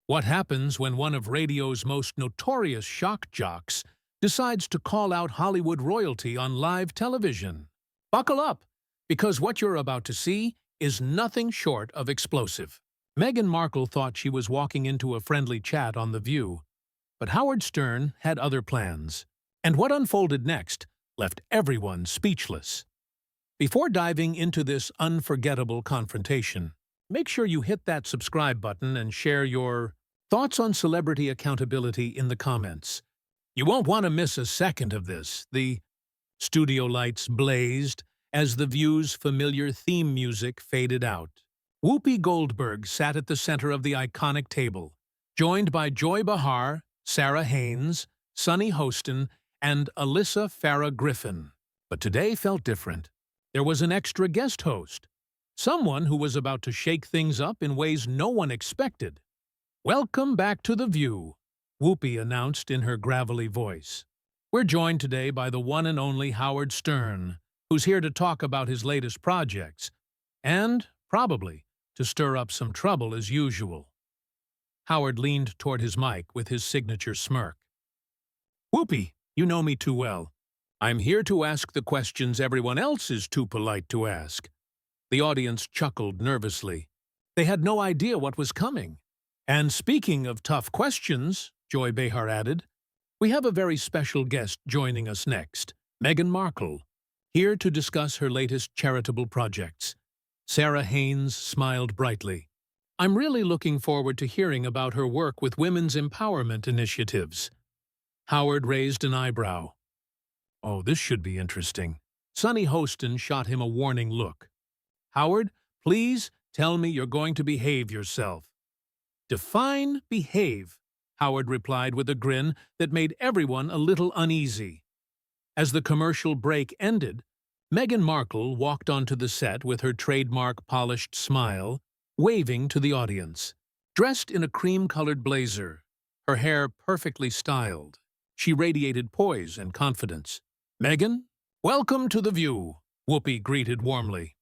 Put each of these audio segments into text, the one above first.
What happens when one of radio's most notorious shock jocks decides to call out Hollywood royalty on live television? Buckle up, because what you're about to see is nothing short of explosive. Meghan Markle thought she was walking into a friendly chat on The View, but Howard Stern had other plans. And what unfolded next left everyone speechless. Before diving into this unforgettable confrontation, make sure you hit that subscribe button and share your thoughts on celebrity accountability in the comments. You won't want to miss a second of this. The studio lights blazed as The View's familiar theme music faded out. Whoopi Goldberg sat at the center of the iconic table, joined by Joy Behar, Sarah Haynes, Sunny Hostin, and Alyssa Farah Griffin. But today felt different. There was an extra guest host, someone who was about to shake things up in ways no one expected. "Welcome back to The View," Whoopi announced in her gravelly voice. "We're joined today by the one and only Howard Stern, who's here to talk about his latest projects, and, probably, to stir up some trouble as usual." Howard leaned toward his mic with his signature smirk. "Whoopi, you know me too well. I'm here to ask the questions everyone else is too polite to ask." The audience chuckled nervously. They had no idea what was coming. "And speaking of tough questions," Joy Behar added, "we have a very special guest joining us next, Meghan Markle, here to discuss her latest charitable projects." Sarah Haynes smiled brightly. "I'm really looking forward to hearing about her work with women's empowerment initiatives." Howard raised an eyebrow. "Oh, this should be interesting." Sunny Hostin shot him a warning look. "Howard, please tell me you're going to behave yourself." "Define behave," Howard replied with a grin that made everyone a little uneasy. As the commercial break ended, Meghan Markle walked onto the set with her trademark polished smile, waving to the audience. Dressed in a cream-colored blazer, her hair perfectly styled, she radiated poise and confidence. "Meghan, welcome to The View," Whoopi greeted warmly.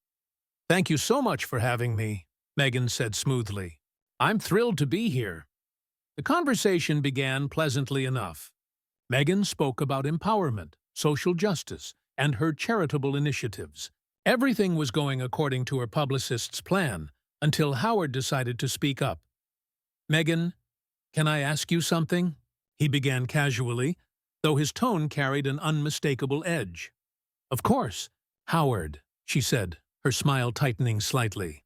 "Thank you so much for having me," Meghan said smoothly. "I'm thrilled to be here." The conversation began pleasantly enough. Meghan spoke about empowerment, social justice, and her charitable initiatives. Everything was going according to her publicist's plan, until Howard decided to speak up. "Meghan, can I ask you something?" he began casually, though his tone carried an unmistakable edge. "Of course, Howard," she said, her smile tightening slightly.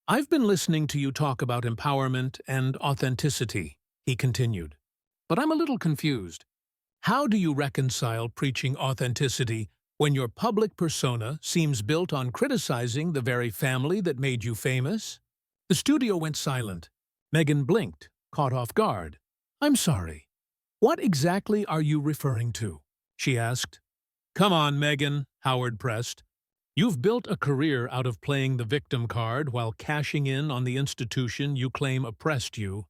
"I've been listening to you talk about empowerment and authenticity," he continued. "But I'm a little confused. How do you reconcile preaching authenticity when your public persona seems built on criticizing the very family that made you famous?" The studio went silent. Meghan blinked, caught off guard. "I'm sorry. What exactly are you referring to?" she asked. "Come on, Meghan," Howard pressed. "You've built a career out of playing the victim card while cashing in on the institution you claim oppressed you.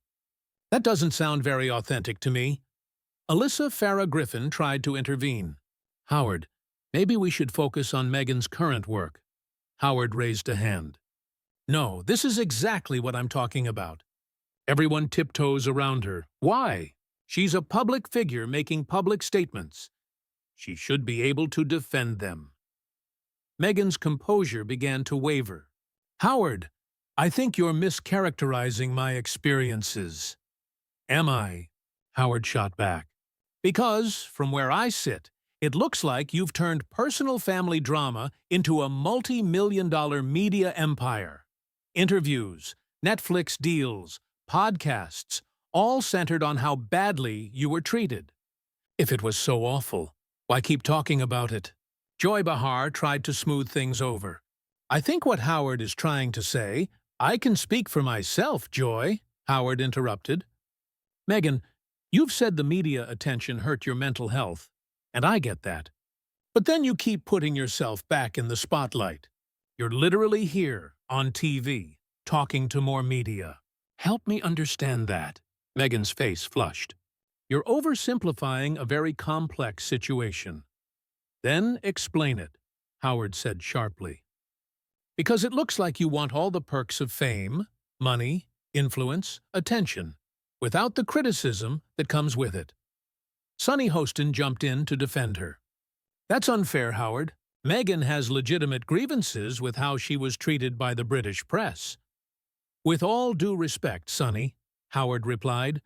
That doesn't sound very authentic to me." Alyssa Farah Griffin tried to intervene. "Howard, maybe we should focus on Meghan's current work." Howard raised a hand. "No, this is exactly what I'm talking about. Everyone tiptoes around her. Why? She's a public figure making public statements. She should be able to defend them." Meghan's composure began to waver. "Howard, I think you're mischaracterizing my experiences." "Am I?" Howard shot back. "Because, from where I sit, it looks like you've turned personal family drama into a multi-million-dollar media empire. Interviews, Netflix deals, podcasts, all centered on how badly you were treated. If it was so awful, why keep talking about it?" Joy Behar tried to smooth things over. "I think what Howard is trying to say—" "I can speak for myself, Joy," Howard interrupted. "Meghan, you've said the media attention hurt your mental health, and I get that. But then you keep putting yourself back in the spotlight. You're literally here, on TV, talking to more media. Help me understand that." Meghan's face flushed. "You're oversimplifying a very complex situation." "Then explain it," Howard said sharply. "Because it looks like you want all the perks of fame, money, influence, attention. without the criticism that comes with it. Sunny Hostin jumped in to defend her. That's unfair, Howard. Meghan has legitimate grievances with how she was treated by the British press. With all due respect, Sunny, Howard replied,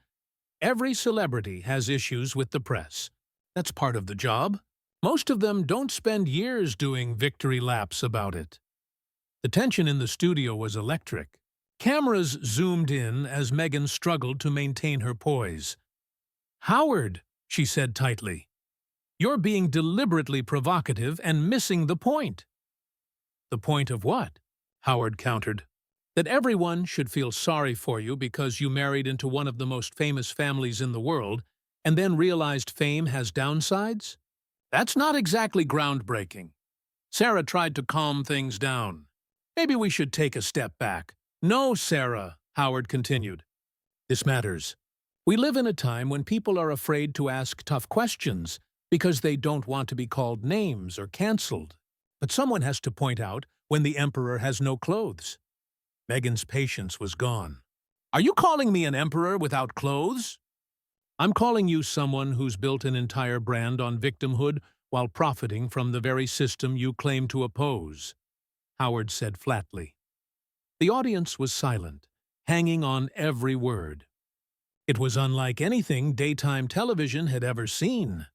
every celebrity has issues with the press. That's part of the job. Most of them don't spend years doing victory laps about it. The tension in the studio was electric. Cameras zoomed in as Meghan struggled to maintain her poise. Howard, she said tightly, you're being deliberately provocative and missing the point. The point of what? Howard countered. That everyone should feel sorry for you because you married into one of the most famous families in the world and then realized fame has downsides? That's not exactly groundbreaking. Sarah tried to calm things down. Maybe we should take a step back. No, Sarah, Howard continued. This matters. We live in a time when people are afraid to ask tough questions because they don't want to be called names or cancelled. But someone has to point out when the emperor has no clothes. Meghan's patience was gone. Are you calling me an emperor without clothes? I'm calling you someone who's built an entire brand on victimhood while profiting from the very system you claim to oppose, Howard said flatly. The audience was silent, hanging on every word. It was unlike anything daytime television had ever seen.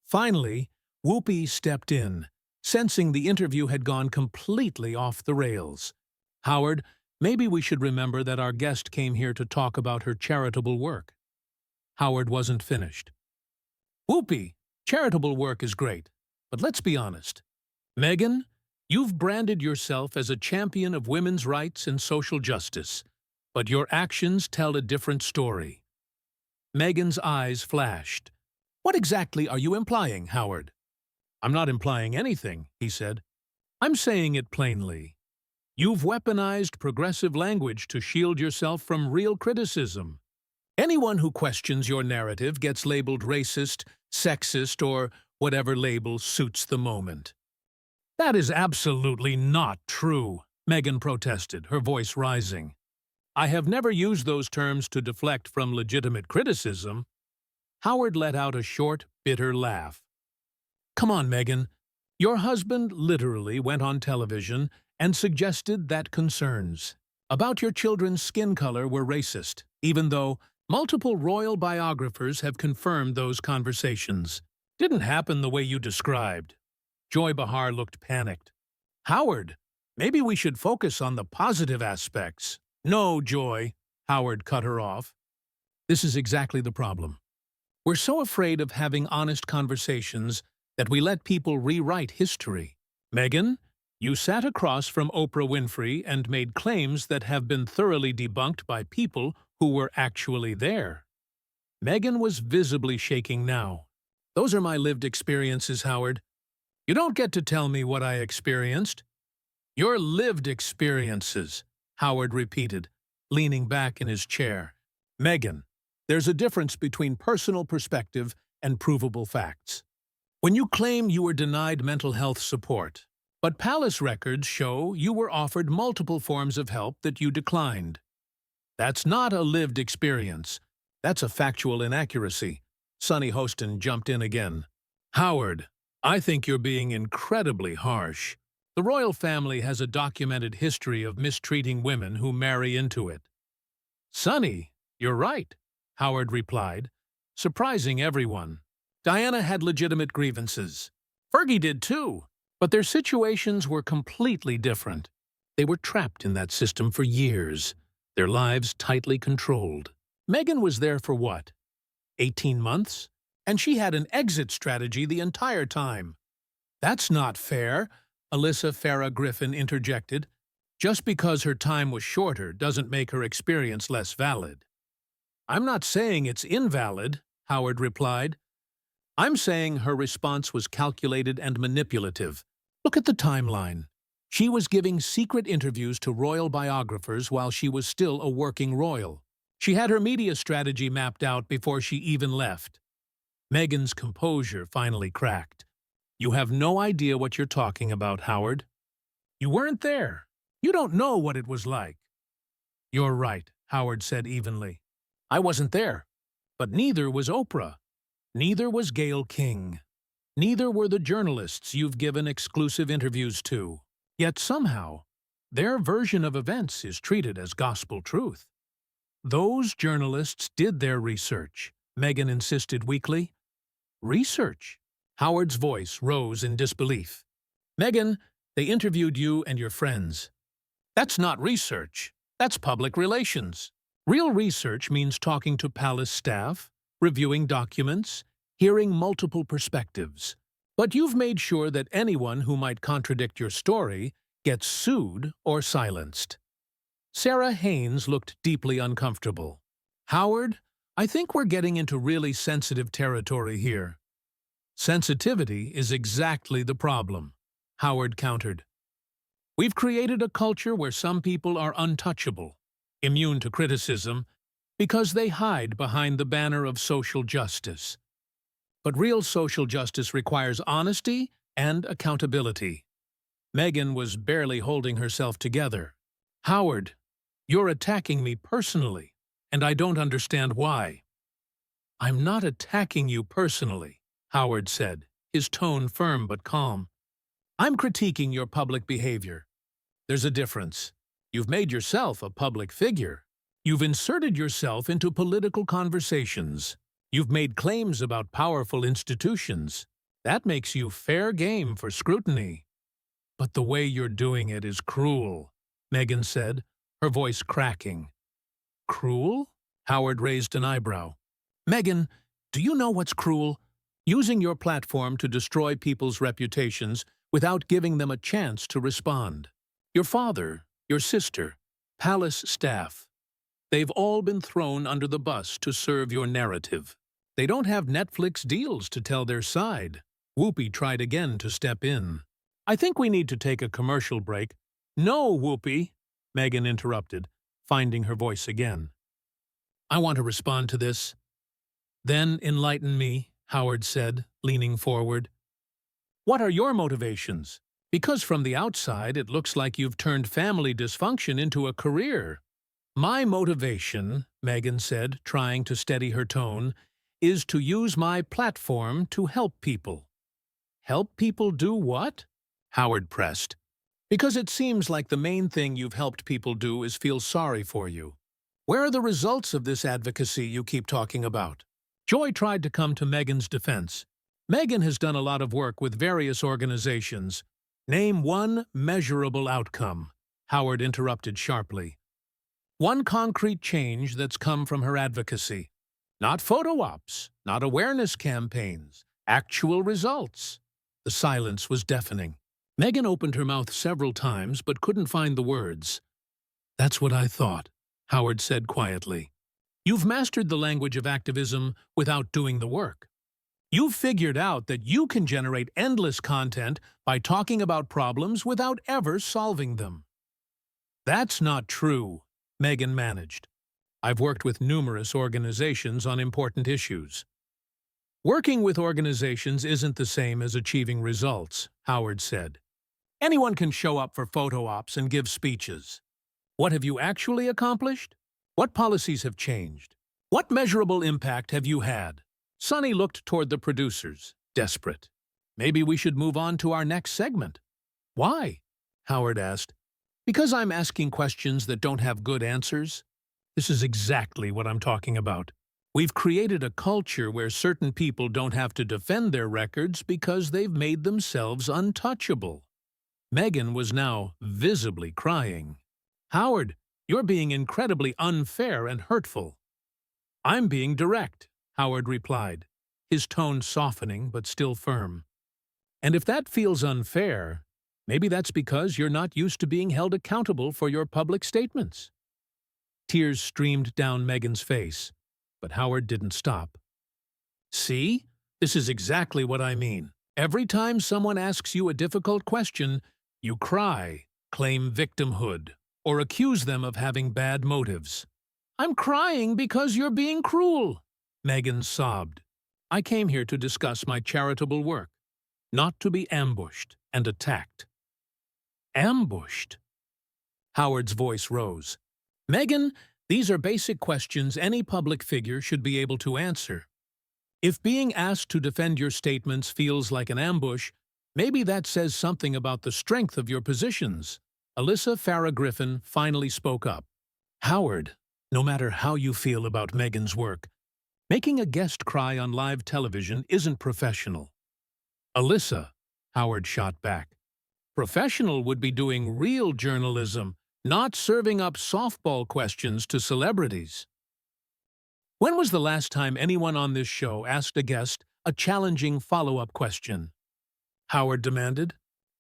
Finally, Whoopi stepped in, sensing the interview had gone completely off the rails. Howard, maybe we should remember that our guest came here to talk about her charitable work. Howard wasn't finished. Whoopi, charitable work is great, but let's be honest. Meghan, you've branded yourself as a champion of women's rights and social justice, but your actions tell a different story. Meghan's eyes flashed. What exactly are you implying, Howard? I'm not implying anything, he said. I'm saying it plainly. You've weaponized progressive language to shield yourself from real criticism. Anyone who questions your narrative gets labeled racist, sexist, or whatever label suits the moment. That is absolutely not true, Meghan protested, her voice rising. I have never used those terms to deflect from legitimate criticism. Howard let out a short, bitter laugh. Come on, Meghan. Your husband literally went on television and suggested that concerns about your children's skin color were racist, even though multiple royal biographers have confirmed those conversations. Didn't happen the way you described. Joy Behar looked panicked. Howard, maybe we should focus on the positive aspects. No, Joy, Howard cut her off. This is exactly the problem. We're so afraid of having honest conversations that we let people rewrite history. Meghan, you sat across from Oprah Winfrey and made claims that have been thoroughly debunked by people who were actually there. Meghan was visibly shaking now. Those are my lived experiences, Howard. You don't get to tell me what I experienced. Your lived experiences, Howard repeated, leaning back in his chair. Meghan, there's a difference between personal perspective and provable facts. When you claim you were denied mental health support, but palace records show you were offered multiple forms of help that you declined. That's not a lived experience. That's a factual inaccuracy. Sunny Hostin jumped in again. Howard, I think you're being incredibly harsh. The royal family has a documented history of mistreating women who marry into it. Sunny, you're right, Howard replied, surprising everyone. Diana had legitimate grievances. Fergie did too, but their situations were completely different. They were trapped in that system for years, their lives tightly controlled. Meghan was there for what? 18 months? And she had an exit strategy the entire time. That's not fair, Alyssa Farah Griffin interjected. Just because her time was shorter doesn't make her experience less valid. I'm not saying it's invalid, Howard replied. I'm saying her response was calculated and manipulative. Look at the timeline. She was giving secret interviews to royal biographers while she was still a working royal. She had her media strategy mapped out before she even left. Meghan's composure finally cracked. You have no idea what you're talking about, Howard. You weren't there. You don't know what it was like. You're right, Howard said evenly. I wasn't there. But neither was Oprah. Neither was Gayle King. Neither were the journalists you've given exclusive interviews to. Yet somehow, their version of events is treated as gospel truth. Those journalists did their research, Meghan insisted weakly. Research? Howard's voice rose in disbelief. Meghan, they interviewed you and your friends. That's not research. That's public relations. Real research means talking to palace staff, reviewing documents, hearing multiple perspectives. But you've made sure that anyone who might contradict your story gets sued or silenced. Sarah Haynes looked deeply uncomfortable. Howard, I think we're getting into really sensitive territory here. Sensitivity is exactly the problem, Howard countered. We've created a culture where some people are untouchable, immune to criticism, because they hide behind the banner of social justice. But real social justice requires honesty and accountability. Meghan was barely holding herself together. Howard, you're attacking me personally, and I don't understand why. I'm not attacking you personally, Howard said, his tone firm but calm. I'm critiquing your public behavior. There's a difference. You've made yourself a public figure. You've inserted yourself into political conversations. You've made claims about powerful institutions. That makes you fair game for scrutiny. But the way you're doing it is cruel, Meghan said, her voice cracking. Cruel? Howard raised an eyebrow. Meghan, do you know what's cruel? Using your platform to destroy people's reputations without giving them a chance to respond. Your father, your sister, palace staff. They've all been thrown under the bus to serve your narrative. They don't have Netflix deals to tell their side. Whoopi tried again to step in. I think we need to take a commercial break. No, Whoopi, Meghan interrupted, finding her voice again. I want to respond to this. Then enlighten me, Howard said, leaning forward. What are your motivations? Because from the outside it looks like you've turned family dysfunction into a career. My motivation, Meghan said, trying to steady her tone, is to use my platform to help people. Help people do what? Howard pressed. Because it seems like the main thing you've helped people do is feel sorry for you. Where are the results of this advocacy you keep talking about? Joy tried to come to Meghan's defense. Meghan has done a lot of work with various organizations. Name one measurable outcome, Howard interrupted sharply. One concrete change that's come from her advocacy. Not photo ops, not awareness campaigns, actual results. The silence was deafening. Meghan opened her mouth several times but couldn't find the words. That's what I thought, Howard said quietly. You've mastered the language of activism without doing the work. You've figured out that you can generate endless content by talking about problems without ever solving them. That's not true, Meghan managed. I've worked with numerous organizations on important issues. Working with organizations isn't the same as achieving results, Howard said. Anyone can show up for photo ops and give speeches. What have you actually accomplished? What policies have changed? What measurable impact have you had? Sonny looked toward the producers, desperate. Maybe we should move on to our next segment. Why? Howard asked. Because I'm asking questions that don't have good answers. This is exactly what I'm talking about. We've created a culture where certain people don't have to defend their records because they've made themselves untouchable. Meghan was now visibly crying. Howard, you're being incredibly unfair and hurtful. I'm being direct, Howard replied, his tone softening but still firm. And if that feels unfair, maybe that's because you're not used to being held accountable for your public statements. Tears streamed down Meghan's face, but Howard didn't stop. See? This is exactly what I mean. Every time someone asks you a difficult question, you cry, claim victimhood, or accuse them of having bad motives. I'm crying because you're being cruel, Meghan sobbed. I came here to discuss my charitable work, not to be ambushed and attacked. Ambushed? Howard's voice rose. Meghan, These are basic questions any public figure should be able to answer. If being asked to defend your statements feels like an ambush, maybe that says something about the strength of your positions. Alyssa Farah Griffin finally spoke up. Howard, no matter how you feel about Meghan's work, making a guest cry on live television isn't professional. Alyssa, Howard shot back. Professional would be doing real journalism, not serving up softball questions to celebrities. When was the last time anyone on this show asked a guest a challenging follow-up question? Howard demanded.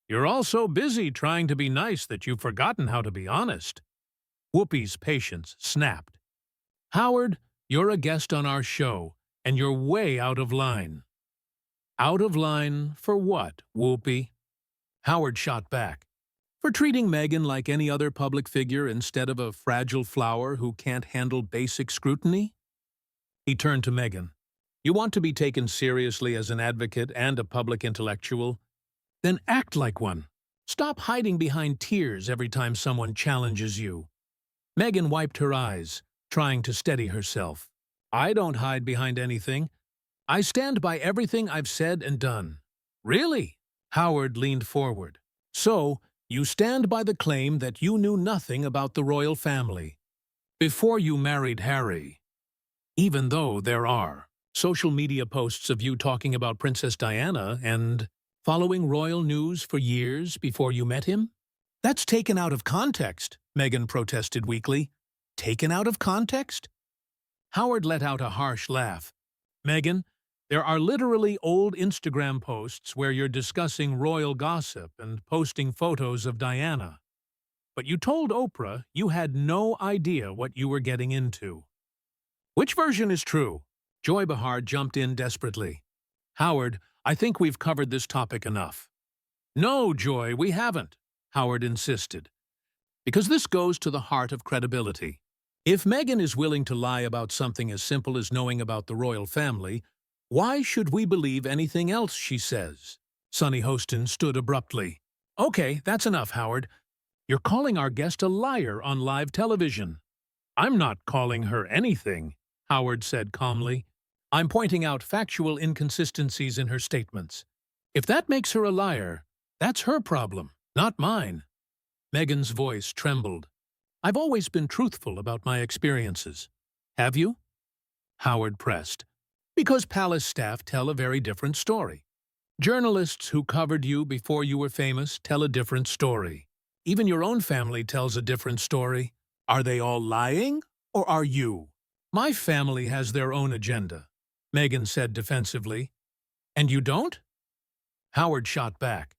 You're all so busy trying to be nice that you've forgotten how to be honest. Whoopi's patience snapped. Howard, you're a guest on our show, and you're way out of line. Out of line for what, Whoopi? Howard shot back. For treating Meghan like any other public figure instead of a fragile flower who can't handle basic scrutiny? He turned to Meghan. You want to be taken seriously as an advocate and a public intellectual? Then act like one. Stop hiding behind tears every time someone challenges you. Meghan wiped her eyes, trying to steady herself. I don't hide behind anything. I stand by everything I've said and done. Really? Howard leaned forward. So, you stand by the claim that you knew nothing about the royal family before you married Harry. Even though there are social media posts of you talking about Princess Diana and following royal news for years before you met him? That's taken out of context, Meghan protested weakly. Taken out of context? Howard let out a harsh laugh. Meghan, there are literally old Instagram posts where you're discussing royal gossip and posting photos of Diana. But you told Oprah you had no idea what you were getting into. Which version is true? Joy Behar jumped in desperately. Howard, I think we've covered this topic enough. No, Joy, we haven't, Howard insisted. Because this goes to the heart of credibility. If Meghan is willing to lie about something as simple as knowing about the royal family, why should we believe anything else she says? Sonny Hostin stood abruptly. Okay, that's enough, Howard. You're calling our guest a liar on live television. I'm not calling her anything, Howard said calmly. I'm pointing out factual inconsistencies in her statements. If that makes her a liar, that's her problem, not mine. Meghan's voice trembled. I've always been truthful about my experiences. Have you? Howard pressed. Because palace staff tell a very different story. Journalists who covered you before you were famous tell a different story. Even your own family tells a different story. Are they all lying, or are you? My family has their own agenda, Meghan said defensively. And you don't? Howard shot back.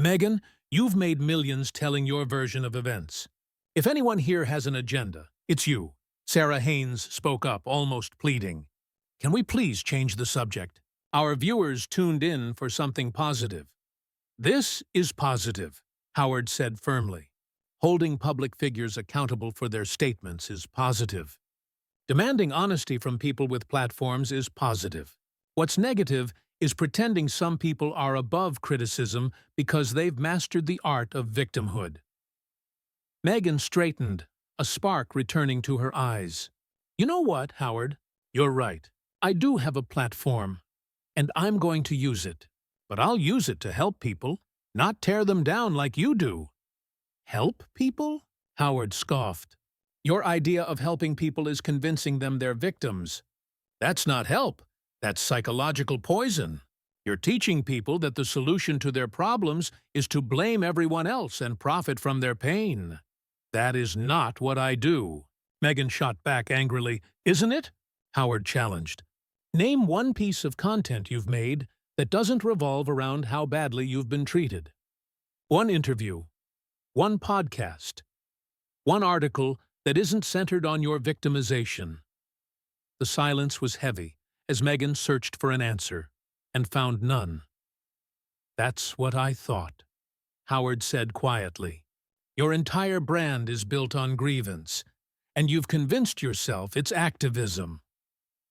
Meghan, you've made millions telling your version of events. If anyone here has an agenda, it's you. Sarah Haynes spoke up, almost pleading. Can we please change the subject? Our viewers tuned in for something positive. This is positive, Howard said firmly. Holding public figures accountable for their statements is positive. Demanding honesty from people with platforms is positive. What's negative is pretending some people are above criticism because they've mastered the art of victimhood. Meghan straightened, a spark returning to her eyes. You know what, Howard? You're right. I do have a platform, and I'm going to use it. But I'll use it to help people, not tear them down like you do. Help people? Howard scoffed. Your idea of helping people is convincing them they're victims. That's not help. That's psychological poison. You're teaching people that the solution to their problems is to blame everyone else and profit from their pain. That is not what I do. Meghan shot back angrily. Isn't it? Howard challenged. Name one piece of content you've made that doesn't revolve around how badly you've been treated. One interview. One podcast. One article that isn't centered on your victimization. The silence was heavy as Meghan searched for an answer and found none. That's what I thought, Howard said quietly. Your entire brand is built on grievance, and you've convinced yourself it's activism.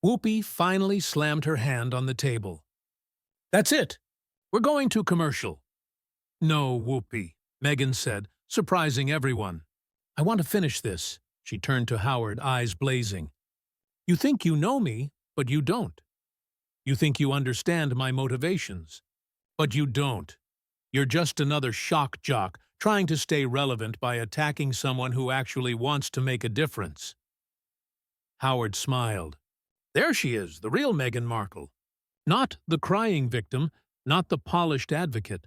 Whoopi finally slammed her hand on the table. That's it. We're going to commercial. No, Whoopi, Meghan said, surprising everyone. I want to finish this. She turned to Howard, eyes blazing. You think you know me, but you don't. You think you understand my motivations, but you don't. You're just another shock jock trying to stay relevant by attacking someone who actually wants to make a difference. Howard smiled. There she is, the real Meghan Markle. Not the crying victim, not the polished advocate.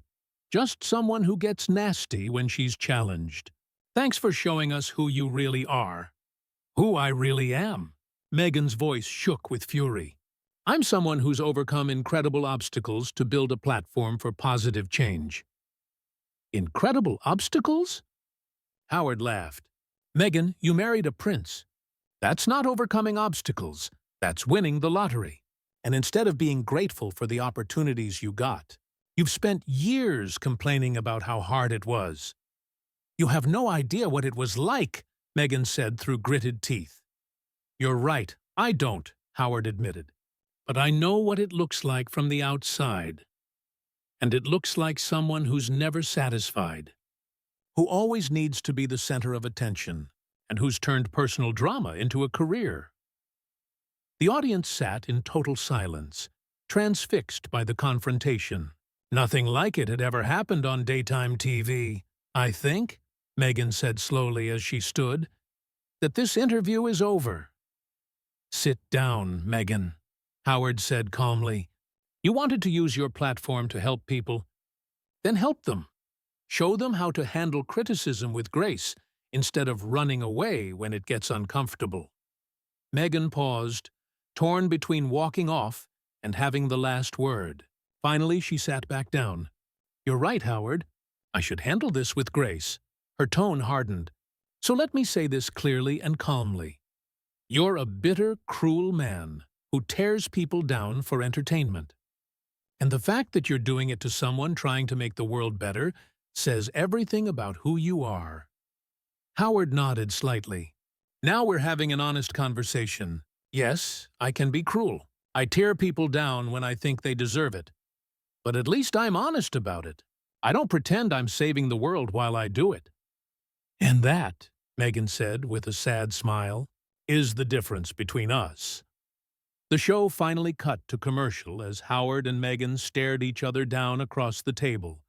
Just someone who gets nasty when she's challenged. Thanks for showing us who you really are. Who I really am. Meghan's voice shook with fury. I'm someone who's overcome incredible obstacles to build a platform for positive change. Incredible obstacles? Howard laughed. Meghan, you married a prince. That's not overcoming obstacles. That's winning the lottery. And instead of being grateful for the opportunities you got, you've spent years complaining about how hard it was. You have no idea what it was like, Meghan said through gritted teeth. You're right, I don't, Howard admitted. But I know what it looks like from the outside. And it looks like someone who's never satisfied, who always needs to be the center of attention, and who's turned personal drama into a career. The audience sat in total silence, transfixed by the confrontation. Nothing like it had ever happened on daytime TV. I think, Meghan said slowly as she stood, that this interview is over. Sit down, Meghan, Howard said calmly. You wanted to use your platform to help people. Then help them. Show them how to handle criticism with grace instead of running away when it gets uncomfortable. Meghan paused, torn between walking off and having the last word. Finally, she sat back down. You're right, Howard. I should handle this with grace. Her tone hardened. So let me say this clearly and calmly. You're a bitter, cruel man who tears people down for entertainment. And the fact that you're doing it to someone trying to make the world better says everything about who you are. Howard nodded slightly. Now we're having an honest conversation. Yes, I can be cruel. I tear people down when I think they deserve it. But at least I'm honest about it. I don't pretend I'm saving the world while I do it. And that, Meghan said with a sad smile, is the difference between us. The show finally cut to commercial as Howard and Meghan stared each other down across the table.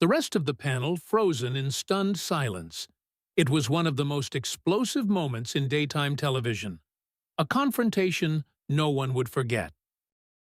The rest of the panel frozen in stunned silence. It was one of the most explosive moments in daytime television. A confrontation no one would forget.